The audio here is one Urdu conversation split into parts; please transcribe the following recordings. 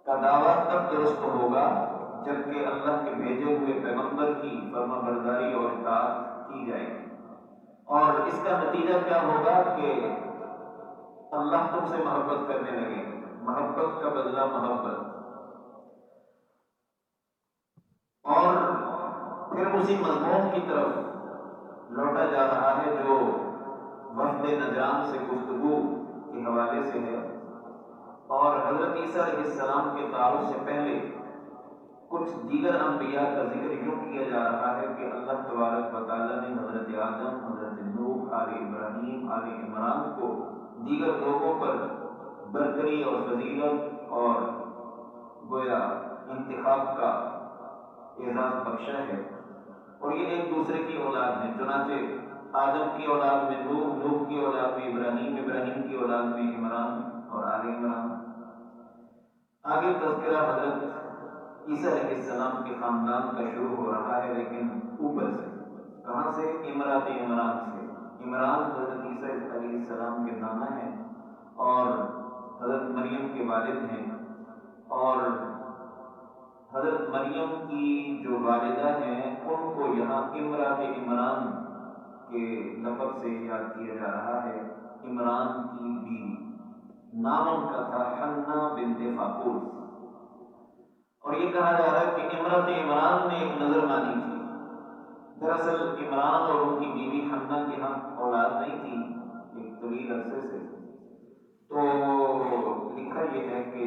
کا دعویٰ تب درست ہوگا جبکہ اللہ کے بھیجے ہوئے پیغمبر کی فرما برداری اور اطاعت کی جائے گی۔ اور اس کا نتیجہ کیا ہوگا کہ اللہ تم سے محبت کرنے لگے، محبت کا بدلہ محبت۔ اور پھر اسی مضمون کی طرف لوٹا جا رہا ہے جو وفد نجران سے گفتگو کے حوالے سے ہے، اور حضرت عیسیٰ علیہ السلام کے تعارف سے پہلے کچھ دیگر انبیاء کا ذکر یوں کیا جا رہا ہے کہ اللہ تبارک و تعالیٰ نے حضرت آدم، حضرت نوح، آل ابراہیم، آل عمران کو دیگر لوگوں پر برتری اور فضیلت اور گویا انتخاب کا اعزاز بخشا ہے، اور یہ ایک دوسرے کی اولاد ہیں۔ چنانچہ آدم کی اولاد میں نوح، نوح کی اولاد میں ابراہیم، ابراہیم کی اولاد میں عمران اور آل عمران۔ آگے تذکرہ حضرت عیسیٰ علیہ السلام کے خاندان کا شروع ہو رہا ہے، لیکن اوپر سے، کہاں سے؟ امرات عمران سے۔ عمران حضرت عیسیٰ علیہ السلام کے نانا ہیں اور حضرت مریم کے والد ہیں، اور حضرت مریم کی جو والدہ ہیں ان کو یہاں امرات عمران کے لقب سے یاد کیا جا رہا ہے۔ عمران کی بیوی، نام ان کا تھا حنہ بنت فاقوس، اور یہ کہا جا رہا ہے کہ امرات عمران نے ایک نظر مانی تھی۔ دراصل عمران اور ان کی بیوی حنہ کے ہاں اولاد نہیں تھی ایک طویل عرصے سے، تو لکھا یہ ہے کہ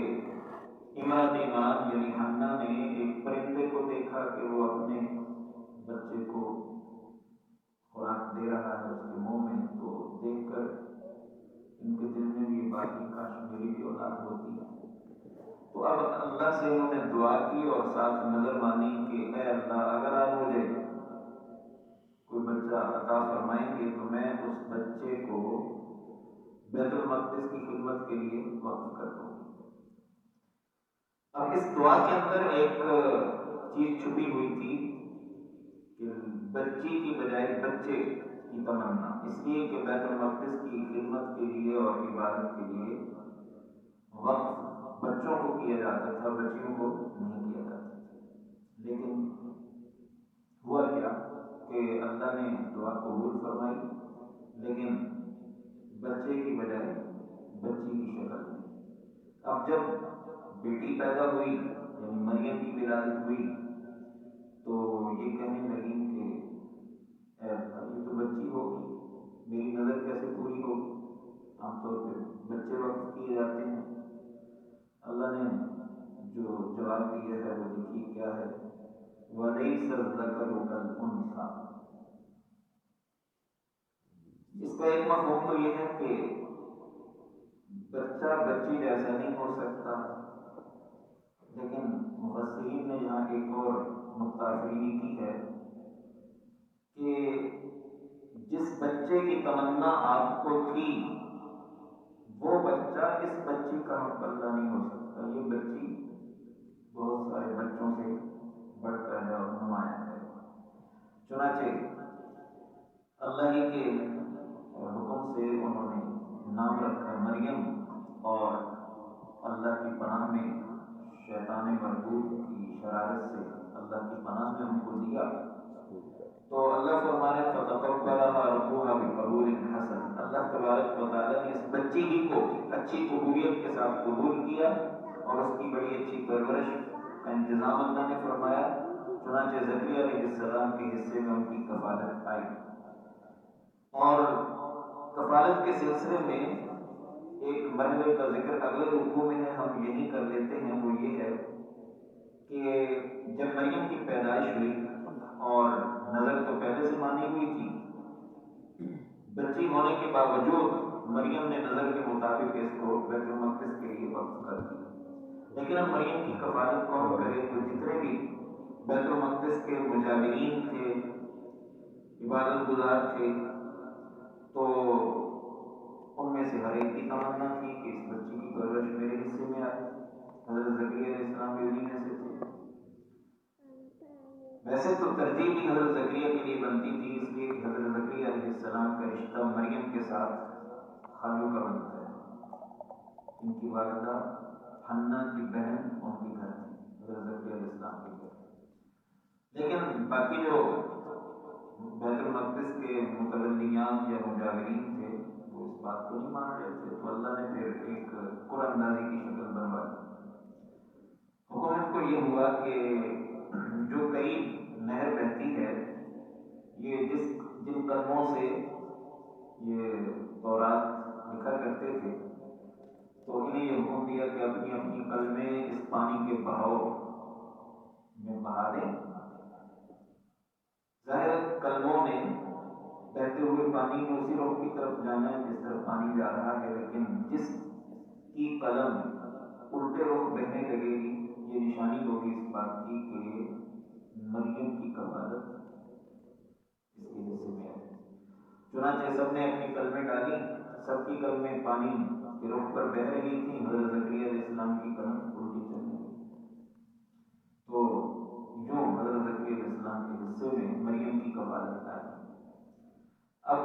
امرات عمران یعنی حنہ نے ایک پرندے کو دیکھا کہ وہ اپنے بچے کو خوراک دے رہا ہے اس کے منہ میں، تو دیکھ کر ان کے دل میں بھی بات کی کاش میری بھی اولاد ہوتی ہے۔ تو اب اللہ سے انہوں نے دعا کی اور ساتھ نظر مانی کہ اے اللہ، اگر آپ مجھے کوئی بچہ عطا فرمائیں گے تو میں اس بچے کو بیت المقدس کی خدمت کے لیے وقف کر دوں گی۔ اب اس دعا کے اندر ایک چیز چھپی ہوئی تھی کہ بچی کی بجائے بچے کی تمنا، اس لیے کہ بیت المقدس کی خدمت کے لیے اور عبادت کے لیے وقف بچوں کو کیا جاتا تھا، بچیوں کو نہیں کیا جاتا تھا۔ لیکن ہوا کیا کہ اللہ نے دعا قبول فرمائی، لیکن بچے کی بجائے بچی کی شکل میں۔ اب جب بیٹی پیدا ہوئی یعنی مریم کی ولادت ہوئی تو یہ کہنے لگی کہ اے اللہ، یہ تو بچی ہوگی، میری نظر کیسے پوری ہوگی؟ عام طور پہ بچے وقف کیے جاتے ہیں۔ اللہ نے جو جواب دیا ہے وہ دیکھیے کیا ہے، وَلَيْسَ الذَّكَرُ كَالْأُنثَىٰ۔ اس کا ایک مفہوم تو یہ ہے کہ بچہ بچی جیسا نہیں ہو سکتا، لیکن مفسرین نے یہاں ایک اور نقطہ افریدی کی ہے کہ جس بچے کی تمنا آپ کو تھی وہ بچہ اس بچی کا ہم پلہ نہیں ہو سکتا۔ یہ بچی بہت سارے بچوں سے بڑھ کر ہے اور نمایاں ہے۔ چنانچہ اللہ ہی کے حکم سے انہوں نے نام رکھا مریم، اور اللہ کی پناہ میں شیطان مردود کی شرارت سے اللہ کی پناہ میں ان کو دیا۔ تو اللہ فرمانے فَتَقَبَّلَهَا رَبُّهَا بِقَبُولٍ حَسَنٍ، اللہ تبارک و تعالیٰ نے اس بچی ہی کو اچھی قبولیت کے ساتھ قبول کیا اور اس کی بڑی اچھی پرورش کا انتظام اللہ نے فرمایا۔ چنانچہ زکریا علیہ السلام کے حصے میں ان کی کفالت آئی، اور کفالت کے سلسلے میں ایک مرحلے کا ذکر اگلے رکوع میں ہے، ہم یہی کر لیتے ہیں۔ وہ یہ ہے کہ جب مریم کی پیدائش ہوئی اور نظر تو پہلے سے مانی ہوئی تھی، بچی ہونے کے باوجود مریم نے نظر کے مطابق اس کو بیت المقدس کے لیے وقف کر دیا۔ لیکن اب مریم کی کفالت کون کرے؟ تو جتنے بھی بیت المقدس کے مجاورین تھے، عبادت گزار تھے، تو ان میں سے ہر ایک کی تمنا تھی کہ اس بچی کی پرورش میرے حصے میں آئے۔ حضرت زکریا علیہ السلام بھی انہیں میں سے تھے۔ ویسے تو ترجیح بھی حضرت زکریا کے لیے بنتی تھی، اس لیے کہ حضرت زکریا علیہ السلام کا رشتہ مریم کے ساتھ خالو کا بنتا ہے۔ ان کی والدہ حنا کی بہن ان کے گھر تھی، حضرت زکریا علیہ السلام کے گھر. لیکن باقی جو بیت المقدس کے متولیان یا مجاورین تھے وہ اس بات کو نہیں مان رہے تھے، تو اللہ نے پھر ایک قرآن اندازی کی شکل بنوا دی. حکم ان کو یہ ہوا کہ جو قریب نہر بہتی ہے، یہ جن قدموں سے یہ تورات لکھا کرتے تھے، تو انہیں یہ حکم دیا کہ اپنی اپنی قلمیں اس پانی کے بہاؤ میں بہا دیں. ظاہر قلموں نے بہتے ہوئے پانی میں اسی رخ کی طرف جانا ہے جس طرف پانی جا رہا ہے، لیکن جس کی قلم الٹے رخ بہنے لگے گی یہ نشانی ہوگی اس بات کی کہ مریم کی کفالت اس کے حصے میں ہے. چنانچہ سب نے اپنی قلمیں ڈالی، سب کی قلمیں پانی کے رخ پر بہہ رہی تھی، حضرت زکریا علیہ السلام کی قلم الٹی چلنے لگی. تو یوں حضرت زکریا علیہ السلام کے حصے میں مریم کی کفالت آئی. اب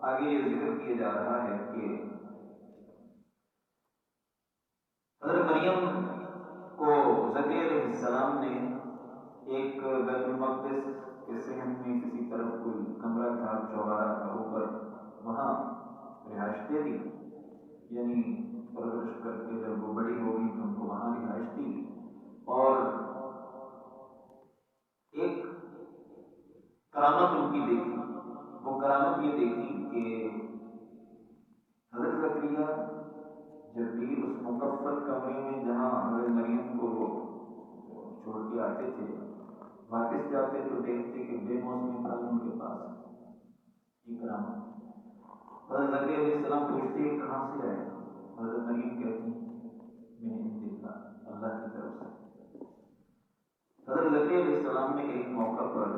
آگے یہ ذکر کیا جا رہا ہے کہ حضرت مریم کو زکریا علیہ السلام نے ایک بیت المقدس کے صحن میں کسی طرف کوئی کمرہ تھا، چوبارہ تھا اوپر، وہاں رہائش دے دی. یعنی پرورش کر کے جب وہ بڑی ہوگی تو ان کو وہاں رہائش دی. اور ایک کرامت ان کی دیکھی. وہ کرامت یہ دیکھی کہ حضرت زکریا جب بھی اس مکفل کمرے میں جہاں حضرت مریم کو چھوڑ کے آتے تھے واپس جاتے تو دیکھتے کہ بے موسمی پھل ان کے پاس ہے. یہ کرامت. حضرت زکریا علیہ السلام پوچھتے کہاں سے آئے؟ حضرت مریم کہتی میں نے دیکھا اللہ کی طرف سے. حضرت زکریا علیہ السلام نے ایک موقع پر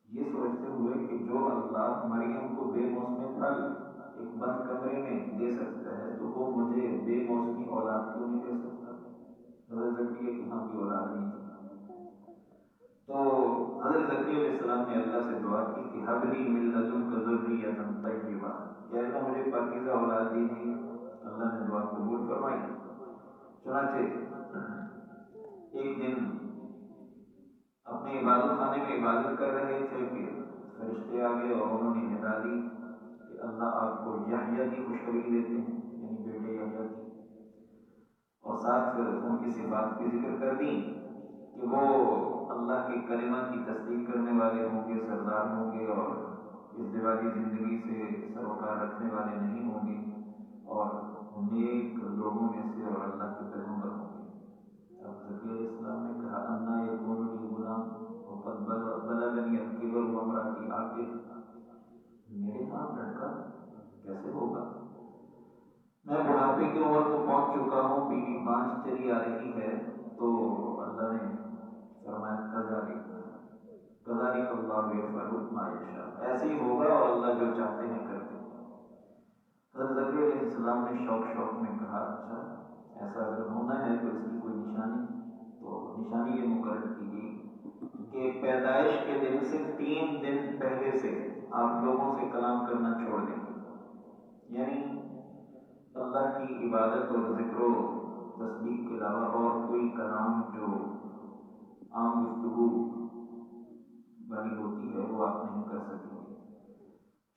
یہ سوچتے ہوئے کہ جو اللہ مریم کو بے موسمی پھل ایک بند کمرے میں دے سکتا ہے تو وہ مجھے بے موسمی اولاد کیوں نہیں دے سکتا؟ حضرت زکریا کی ہاں کی اولاد نہیں تھی. تو حضرت زکریا علیہ السلام نے اللہ سے دعا کی کہ حب لی من لدنک ذریۃ طیبہ، یا اللہ مجھے پاکیزہ اولاد دیجیے. اللہ نے دعا قبول فرمائی. چنانچہ ایک دن اپنے عبادت خانے میں عبادت کر رہے تھے کہ فرشتے آ گئے اور انہوں نے ندا دی کہ اللہ آپ کو یحییٰ کی خوشخبری دیتے ہیں، یعنی بیٹے یحییٰ کی. اور ساتھ ان کی صفات کی ذکر کر دی کہ وہ اللہ کے کلمہ کی تصدیق کرنے والے ہوں گے، سردار ہوں گے، اور ازدواجی زندگی سے سروکار رکھنے والے نہیں ہوں گے، اور نیک لوگوں میں سے اور اللہ کے پیغمبر ہوں گے. اب زکریا علیہ السلام نے کہا انا یکون لی غلام وقد بلغنی الکبر وامرأتی عاقر، میرے ہاں لڑکا کیسے ہوگا؟ میں بڑھاپے کی عمر کو پہنچ چکا ہوں، بیوی بانجھ چلی آ رہی ہے. تو اللہ نے فرمایا کذالک اللہ یفعل ما یشاء، ایسے ہی ہوگا اور اللہ جو چاہتے ہیں کرتے ہیں. حضرت زکریا علیہ السلام نے شوق میں کہا اچھا ایسا اگر ہونا ہے تو اس کی کوئی نشانی؟ تو نشانی یہ مقرر کی گئی کہ پیدائش کے دن سے 3 دن پہلے سے آپ لوگوں سے کلام کرنا چھوڑ دیں گے. یعنی اللہ کی عبادت اور ذکر و تسبیح کے علاوہ اور کوئی کلام جو عام گفتگو والی ہوتی ہے وہ آپ نہیں کر سکیں گے.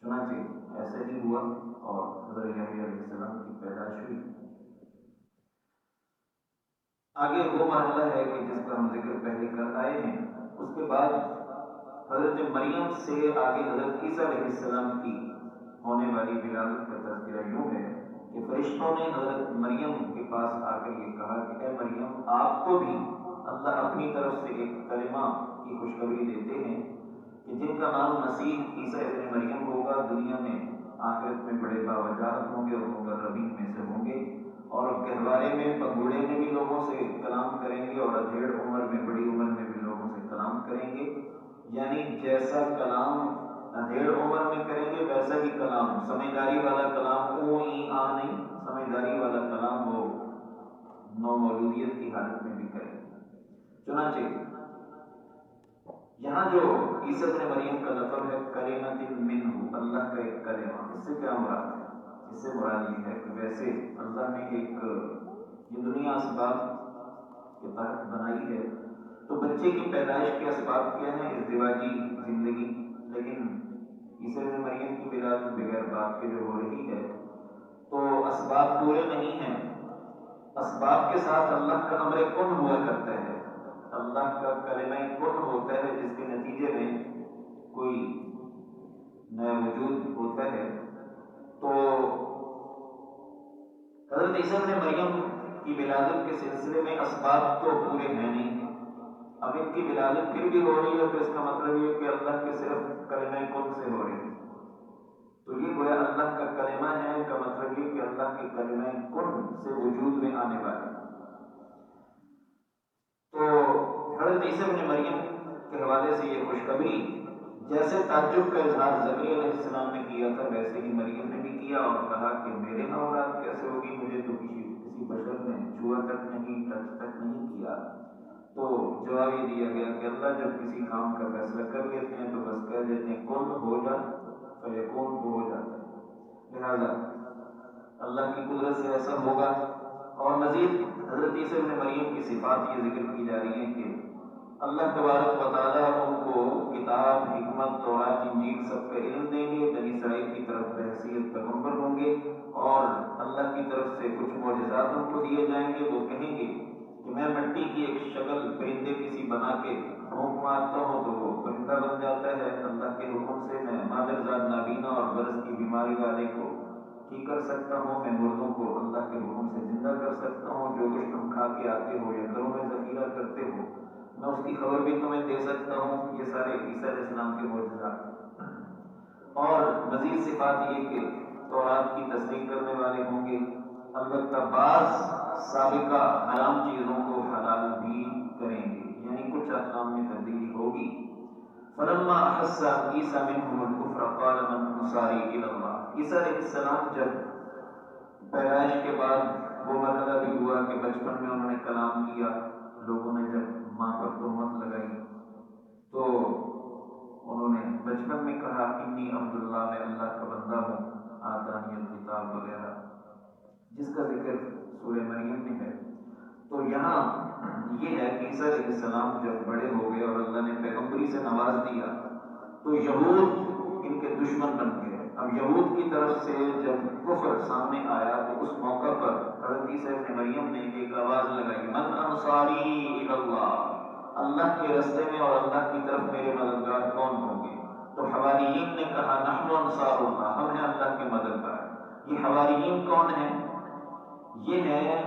چنانچہ ایسا ہی ہوا اور حضرت یحییٰ علیہ السلام کی پیدائش ہوئی. آگے وہ مرحلہ ہے کہ جس کا ہم ذکر پہلے کر آئے ہیں. اس کے بعد حضرت مریم سے آگے حضرت عیسیٰ علیہ السلام کی ہونے والی ولادت کا تذکرہ یوں ہے کہ فرشتوں نے حضرت مریم کے پاس آ کر یہ کہا کہ اے مریم آپ کو بھی اللہ اپنی طرف سے ایک کلمہ کی خوشخبری دیتے ہیں کہ جن کا نام مسیح عیسیٰ ابن مریم ہوگا، دنیا میں آخرت میں بڑے باوجاہت ہوں گے اور مقربین میں سے ہوں گے، اور گہوارے میں پگوڑے میں بھی لوگوں سے کلام کریں گے اور ادھیڑ عمر میں بڑی عمر میں بھی لوگوں سے کلام کریں گے. یعنی جیسا کلام ادھیڑ عمر میں کریں گے ویسا ہی کلام، سمجھداری والا کلام او ای آ نہیں، سمجھداری والا کلام وہ نو مولودیت کی حالت میں بھی کریں گے. چنانچہ یہاں جو عیسیٰ ابن مریم کا لقب ہے کلمۃ منہ، اللہ کا ایک کلمہ، اس سے کیا مراد ہے؟ اس سے مراد یہ ہے کہ ویسے اللہ نے ایک یہ دنیا اسباب کے تحت بنائی ہے، تو بچے کی پیدائش کے اسباب کیا ہیں؟ ازدواجی زندگی، لیکن عیسی ابن مریم کی ولادت بغیر باپ کے جو ہو رہی ہے تو اسباب پورے نہیں ہیں۔ اسباب کے ساتھ اللہ کا امر کن ہوا کرتا ہے، اللہ کا کلمہ کن ہوتا ہے، جس کے نتیجے میں کوئی نیا وجود ہوتا ہے۔ تو حضرت عیسیٰ ابن مریم کی ولادت کے سلسلے میں اسباب تو پورے ہیں نہیں، اب ان کی ولادت پھر بھی ہو رہی ہے تو اس کا مطلب یہ کہ اللہ کے صرف کلمہ کن سے ہو رہی ہے، تو یہ گویا اللہ کا کلمہ ہے کا مطلب یہ کہ اللہ کے کلمہ کن سے وجود میں آنے والا۔ تو حضرت عیسیٰ ابن مریم کے حوالے سے یہ خوشخبری جیسے تعجب کا اظہار زکریا علیہ السلام نے کیا تھا ویسے ہی مریم نے بھی کیا اور کہا کہ میرے ہاں اولاد کیسے ہوگی، مجھے تو کسی بشر نے چھوا تک نہیں، ٹچ تک نہیں کیا۔ تو جواب یہ دیا گیا کہ اللہ جب کسی کام کا فیصلہ کر لیتے ہیں تو بس کہہ دیتے ہیں کن ہو جا فیکون، وہ ہو جاتا ہے، لہذا اللہ کی قدرت سے ایسا ہوگا۔ اور مزید حضرت عیسیٰ ابن مریم کی صفات یہ ذکر کی جا رہی ہیں کہ اللہ تبارک و تعالیٰ ان کو کتاب، حکمت، تورات، انجیل سب کا علم دیں گے، بنی اسرائیل کی طرف بحیثیت پیغمبر ہوں گے، اور اللہ کی طرف سے کچھ معجزات ان کو دیے جائیں گے۔ وہ کہیں گے کہ میں مٹی کی ایک شکل پرندے کسی بنا کے پھونک مارتا ہوں تو وہ پرندہ بن جاتا ہے، اللہ کے حکم سے میں مادرزاد نابینا اور برس کی بیماری والے کو ٹھیک کر سکتا ہوں، میں مردوں کو اللہ کے حکم سے زندہ کر سکتا ہوں، جو کچھ تم کھا کے آتے ہو یا گھروں میں ذخیرہ کرتے ہو میں اس کی خبر بھی تمہیں دے سکتا ہوں۔ یہ سارے عیسیٰ علیہ السلام کے معجزات، اور مزید صفات یہ کہ تورات کی تصدیق کرنے والے ہوں گے، البتہ بعض سابقہ حرام چیزوں کو حلال بھی کریں گے، یعنی کچھ احکام میں تبدیلی ہوگی۔ فلما احس عیسیٰ منهم الکفر قال من انصاری الی اللہ، عیسیٰ علیہ السلام جب پیدائش کے بعد وہ مرحلہ بھی ہوا کہ بچپن میں انہوں نے کلام کیا، لوگوں نے جب ماں پر تہمت لگائی تو انہوں نے بچپن میں کہا انی عبداللہ، میں اللہ کا بندہ ہوں، آتانی الکتاب وغیرہ، جس کا ذکر سورہ مریم میں ہے۔ تو یہاں یہ ہے کہ عیسیٰ علیہ السلام جب بڑے ہو گئے اور اللہ نے پیغمبری سے نواز دیا تو یہود ان کے دشمن بن گئے۔ اب یہود کی طرف سے جب کفر سامنے آیا تو اس موقع پر حضرت عیسیٰ ابن مریم نے ایک آواز لگائی، من انصاری الی اللہ، اللہ کے راستے میں اور اللہ کی طرف میرے مددگار کون ہوں گے؟ تو حواریین نے کہا نحن انصار اللہ، ہم ہیں اللہ کے مددگار۔ یہ حواریین کون ہیں؟ یہ ہیں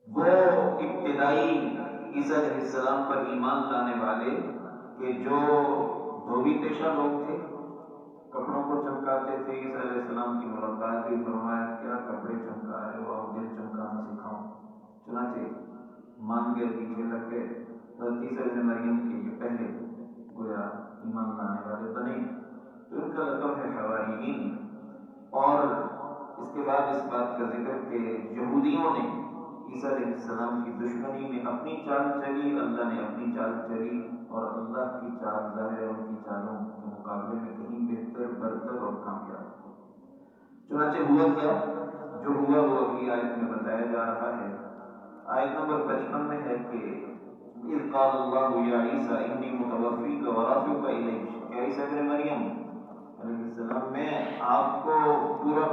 وہ ابتدائی عیسیٰ علیہ السلام پر ایمان لانے والے کہ جو دھوبی پیشہ لوگ تھے، کپڑوں کو چمکاتے تھے۔ عیسیٰ علیہ السلام کی ملاقات ہوئی، فرمایا کیا کپڑے چمکا رہے ہو، اور دل چمکانا سکھاؤں۔ چنانچہ مان گئے، پیچھے لگ گئے۔ حضرت عیسیٰ ابن مریم کے یہ پہلے گویا ایمان لانے والے بنے، تو ان کا لقب ہے حواریین۔ اور اس کے بعد اس بات کا ذکر کہ یہودیوں نے عیسیٰ علیہ السلام کی دشمنی میں اپنی چال چلی، اللہ نے اپنی چال چلی، اور اللہ کی چال ظاہر ہے ان کی چالوں کے مقابلے میں کہیں بہتر، برتر اور کامیاب۔ چنانچہ ہوا کیا؟ جو ہوا وہ اگلی آیت میں بتایا جا رہا ہے۔ آیت نمبر 55 میں ہے کہ اذ قال اللہ یا عیسیٰ انی متوفیک ورافعک الیک، کہ عیسیٰ ابن مریم علیہ السلام میں آپ کو پورا